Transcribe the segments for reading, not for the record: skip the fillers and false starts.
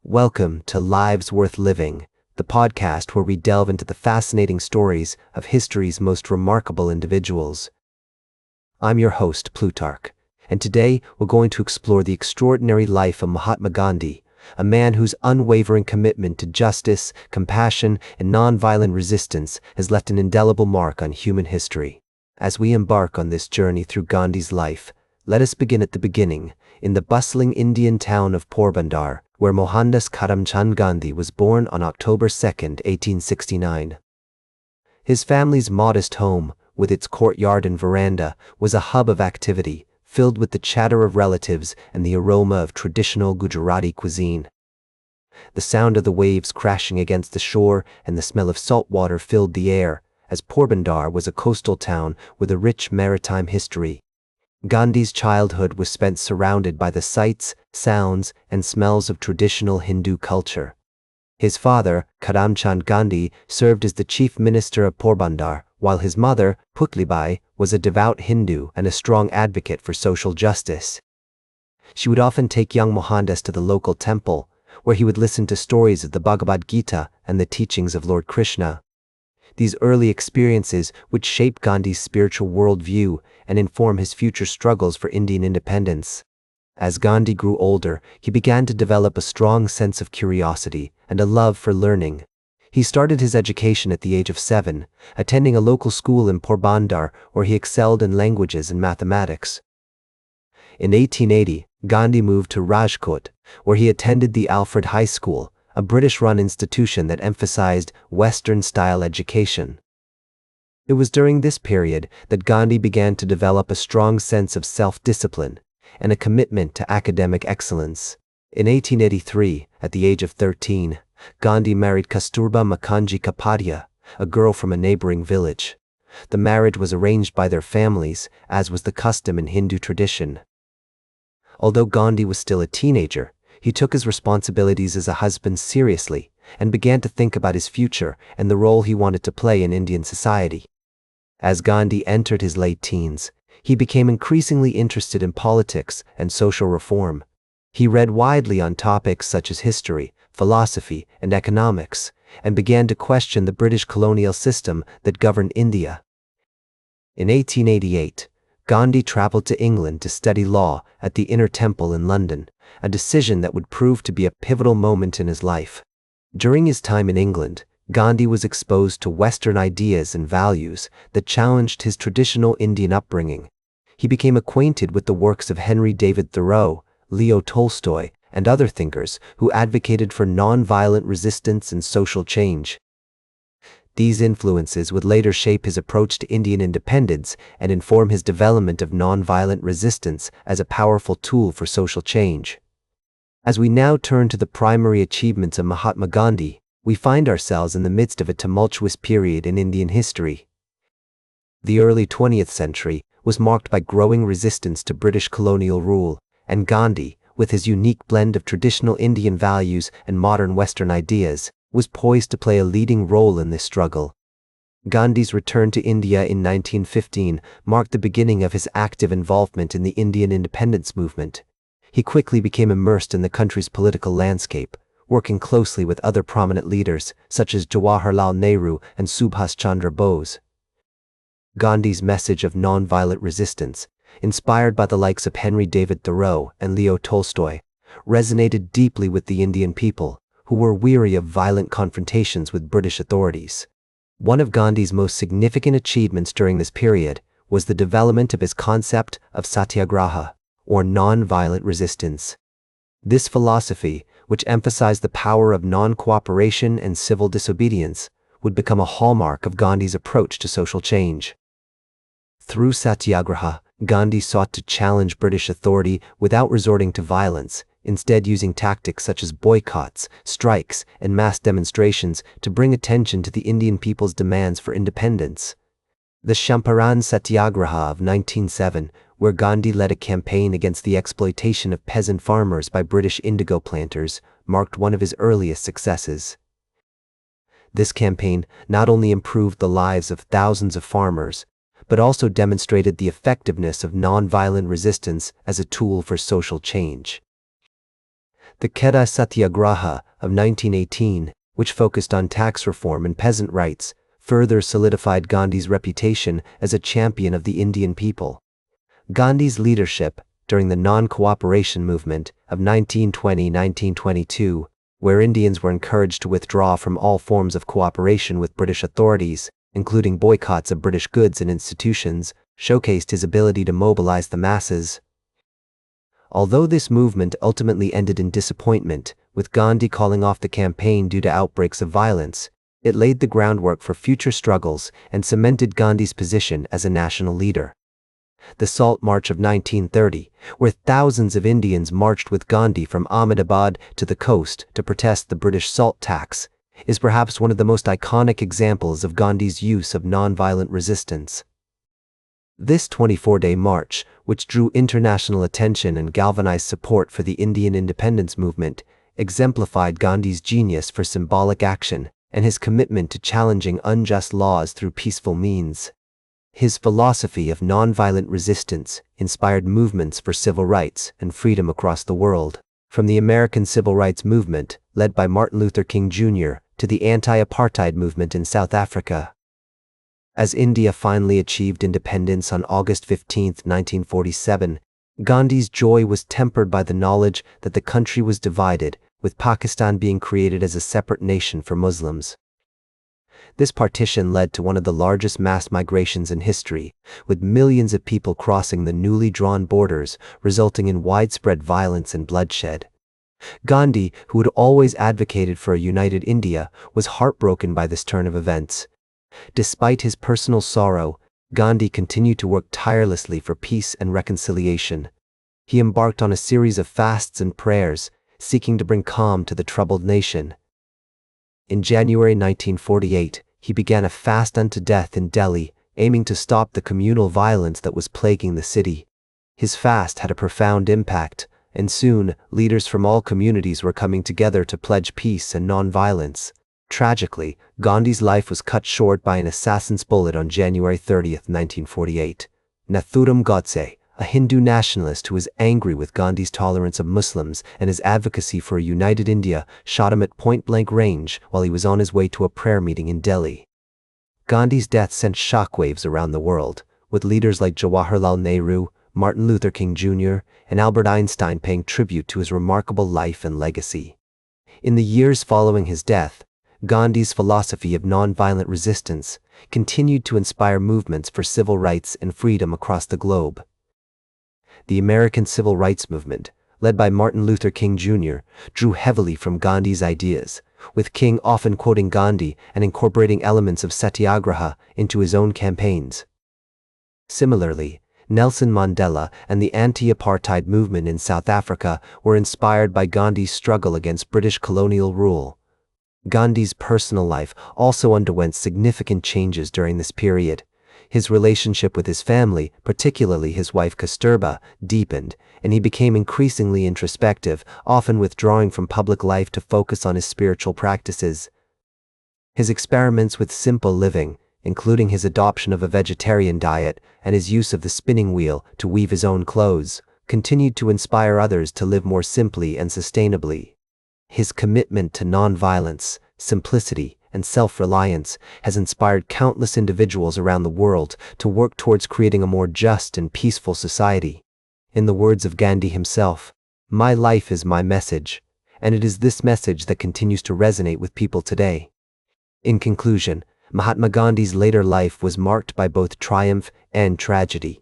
Welcome to Lives Worth Living, the podcast where we delve into the fascinating stories of history's most remarkable individuals. I'm your host, Plutarch, and today we're going to explore the extraordinary life of Mahatma Gandhi, a man whose unwavering commitment to justice, compassion, and nonviolent resistance has left an indelible mark on human history. As we embark on this journey through Gandhi's life, let us begin at the beginning, in the bustling Indian town of Porbandar, where Mohandas Karamchand Gandhi was born on October 2, 1869. His family's modest home, with its courtyard and veranda, was a hub of activity, filled with the chatter of relatives and the aroma of traditional Gujarati cuisine. The sound of the waves crashing against the shore and the smell of salt water filled the air, as Porbandar was a coastal town with a rich maritime history. Gandhi's childhood was spent surrounded by the sights, sounds, and smells of traditional Hindu culture. His father, Karamchand Gandhi, served as the chief minister of Porbandar, while his mother, Putlibai, was a devout Hindu and a strong advocate for social justice. She would often take young Mohandas to the local temple, where he would listen to stories of the Bhagavad Gita and the teachings of Lord Krishna. These early experiences would shape Gandhi's spiritual worldview and inform his future struggles for Indian independence. As Gandhi grew older, he began to develop a strong sense of curiosity and a love for learning. He started his education at the age of 7, attending a local school in Porbandar where he excelled in languages and mathematics. In 1880, Gandhi moved to Rajkot, where he attended the Alfred High School, a British-run institution that emphasized Western-style education. It was during this period that Gandhi began to develop a strong sense of self-discipline and a commitment to academic excellence. In 1883, at the age of 13, Gandhi married Kasturba Makanji Kapadia, a girl from a neighboring village. The marriage was arranged by their families, as was the custom in Hindu tradition. Although Gandhi was still a teenager, he took his responsibilities as a husband seriously and began to think about his future and the role he wanted to play in Indian society. As Gandhi entered his late teens, he became increasingly interested in politics and social reform. He read widely on topics such as history, philosophy, and economics, and began to question the British colonial system that governed India. In 1888, Gandhi traveled to England to study law at the Inner Temple in London, a decision that would prove to be a pivotal moment in his life. During his time in England, Gandhi was exposed to Western ideas and values that challenged his traditional Indian upbringing. He became acquainted with the works of Henry David Thoreau, Leo Tolstoy, and other thinkers who advocated for nonviolent resistance and social change. These influences would later shape his approach to Indian independence and inform his development of nonviolent resistance as a powerful tool for social change. As we now turn to the primary achievements of Mahatma Gandhi, we find ourselves in the midst of a tumultuous period in Indian history. The early 20th century was marked by growing resistance to British colonial rule, and Gandhi, with his unique blend of traditional Indian values and modern Western ideas, was poised to play a leading role in this struggle. Gandhi's return to India in 1915 marked the beginning of his active involvement in the Indian independence movement. He quickly became immersed in the country's political landscape, working closely with other prominent leaders such as Jawaharlal Nehru and Subhas Chandra Bose. Gandhi's message of nonviolent resistance, inspired by the likes of Henry David Thoreau and Leo Tolstoy, resonated deeply with the Indian people, who were weary of violent confrontations with British authorities. One of Gandhi's most significant achievements during this period was the development of his concept of satyagraha, or nonviolent resistance. This philosophy, which emphasized the power of non-cooperation and civil disobedience, would become a hallmark of Gandhi's approach to social change. Through satyagraha, Gandhi sought to challenge British authority without resorting to violence, instead using tactics such as boycotts, strikes, and mass demonstrations to bring attention to the Indian people's demands for independence. The Champaran Satyagraha of 1907, where Gandhi led a campaign against the exploitation of peasant farmers by British indigo planters, marked one of his earliest successes. This campaign not only improved the lives of thousands of farmers, but also demonstrated the effectiveness of nonviolent resistance as a tool for social change. The Kheda Satyagraha of 1918, which focused on tax reform and peasant rights, further solidified Gandhi's reputation as a champion of the Indian people. Gandhi's leadership during the non-cooperation movement of 1920-1922, where Indians were encouraged to withdraw from all forms of cooperation with British authorities, including boycotts of British goods and institutions, showcased his ability to mobilize the masses. Although this movement ultimately ended in disappointment, with Gandhi calling off the campaign due to outbreaks of violence, it laid the groundwork for future struggles and cemented Gandhi's position as a national leader. The Salt March of 1930, where thousands of Indians marched with Gandhi from Ahmedabad to the coast to protest the British salt tax, is perhaps one of the most iconic examples of Gandhi's use of nonviolent resistance. This 24-day march, which drew international attention and galvanized support for the Indian independence movement, exemplified Gandhi's genius for symbolic action and his commitment to challenging unjust laws through peaceful means. His philosophy of nonviolent resistance inspired movements for civil rights and freedom across the world, from the American Civil Rights Movement, led by Martin Luther King Jr., to the anti-apartheid movement in South Africa. As India finally achieved independence on August 15, 1947, Gandhi's joy was tempered by the knowledge that the country was divided, with Pakistan being created as a separate nation for Muslims. This partition led to one of the largest mass migrations in history, with millions of people crossing the newly drawn borders, resulting in widespread violence and bloodshed. Gandhi, who had always advocated for a united India, was heartbroken by this turn of events. Despite his personal sorrow, Gandhi continued to work tirelessly for peace and reconciliation. He embarked on a series of fasts and prayers, seeking to bring calm to the troubled nation. In January 1948, he began a fast unto death in Delhi, aiming to stop the communal violence that was plaguing the city. His fast had a profound impact, and soon, leaders from all communities were coming together to pledge peace and nonviolence. Tragically, Gandhi's life was cut short by an assassin's bullet on January 30, 1948. Nathuram Godse, a Hindu nationalist who was angry with Gandhi's tolerance of Muslims and his advocacy for a united India, shot him at point-blank range while he was on his way to a prayer meeting in Delhi. Gandhi's death sent shockwaves around the world, with leaders like Jawaharlal Nehru, Martin Luther King Jr., and Albert Einstein paying tribute to his remarkable life and legacy. In the years following his death, Gandhi's philosophy of nonviolent resistance continued to inspire movements for civil rights and freedom across the globe. The American Civil Rights Movement, led by Martin Luther King Jr., drew heavily from Gandhi's ideas, with King often quoting Gandhi and incorporating elements of satyagraha into his own campaigns. Similarly, Nelson Mandela and the anti-apartheid movement in South Africa were inspired by Gandhi's struggle against British colonial rule. Gandhi's personal life also underwent significant changes during this period. His relationship with his family, particularly his wife Kasturba, deepened, and he became increasingly introspective, often withdrawing from public life to focus on his spiritual practices. His experiments with simple living, including his adoption of a vegetarian diet and his use of the spinning wheel to weave his own clothes, continued to inspire others to live more simply and sustainably. His commitment to nonviolence, simplicity, and self-reliance has inspired countless individuals around the world to work towards creating a more just and peaceful society. In the words of Gandhi himself, "My life is my message," and it is this message that continues to resonate with people today. In conclusion, Mahatma Gandhi's later life was marked by both triumph and tragedy,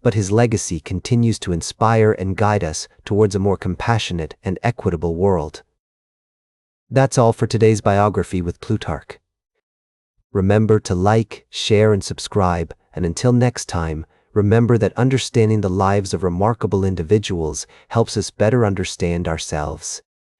but his legacy continues to inspire and guide us towards a more compassionate and equitable world. That's all for today's biography with Plutarch. Remember to like, share, and subscribe, and until next time, remember that understanding the lives of remarkable individuals helps us better understand ourselves.